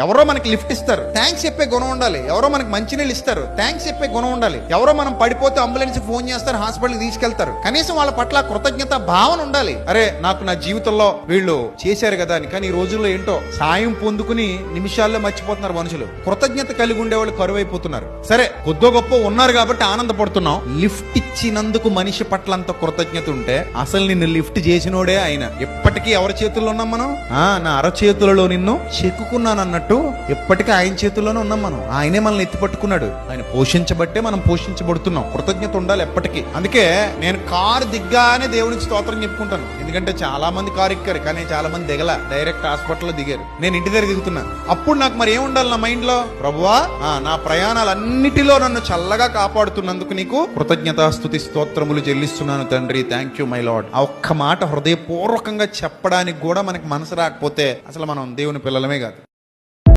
ఎవరో మనకి లిఫ్ట్ ఇస్తారు, థ్యాంక్స్ చెప్పే గుణం ఉండాలి. ఎవరో మనకి మంచినీళ్ళు ఇస్తారు, థ్యాంక్స్ చెప్పే గుణం ఉండాలి. ఎవరో మనం పడిపోతే అంబులెన్స్ ఫోన్ చేస్తారు, హాస్పిటల్కి తీసుకెళ్తారు, కనీసం వాళ్ళ పట్ల కృతజ్ఞత భావన ఉండాలి. అరే నాకు నా జీవితంలో వీళ్ళు చేశారు కదా అని. కానీ ఈ రోజుల్లో ఏంటో సాయం పొందుకుని నిమిషాల్లో మర్చిపోతున్నారు మనుషులు. కృతజ్ఞత కలిగి ఉండేవాళ్ళు కరువైపోతున్నారు. సరే కొద్దో గొప్ప ఉన్నారు కాబట్టి ఆనందపడుతున్నాం. లిఫ్ట్ ఇచ్చినందుకు మనిషి పట్ల అంత కృతజ్ఞత ఉంటే అసలు నిన్ను లిఫ్ట్ చేసినోడే ఆయన. ఎప్పటికీ ఎవరి చేతుల్లో ఉన్నాం మనం? నా అరచేతులలో నిన్ను చెక్కుకున్నాను అన్నట్టు ఎప్పటికీ ఆయన చేతుల్లోనే ఉన్నాం మనం. ఆయనే మనల్ని ఎత్తి పట్టుకున్నాడు. ఆయన పోషించబట్టే మనం పోషించబడుతున్నాం. కృతజ్ఞత ఉండాలి ఎప్పటికీ. అందుకే నేను కారు దిగ్గానే దేవునికి స్తోత్రం చెప్పుకుంటాను. ఎందుకంటే చాలా మంది కారు ఎక్కారు, కానీ చాలా మంది దిగల, డైరెక్ట్ హాస్పిటల్లో దిగారు. నేను ఇంటి దగ్గర దిగుతున్నా. అప్పుడు నాకు మరి ఏముండాలి నా మైండ్ లో? ప్రభువా నా ప్రయాణాలన్నిటిలో నన్ను చల్లగా కాపాడుతున్నందుకు నీకు కృతజ్ఞతాస్తుతి స్తోత్రములు చెల్లిస్తున్నాను తండ్రి, థ్యాంక్ యూ మై లార్డ్. ఆ ఒక్క మాట హృదయపూర్వకంగా చెప్పడానికి కూడా మనకి మనసు రాకపోతే అసలు మనం దేవుని పిల్లలమే కాదు.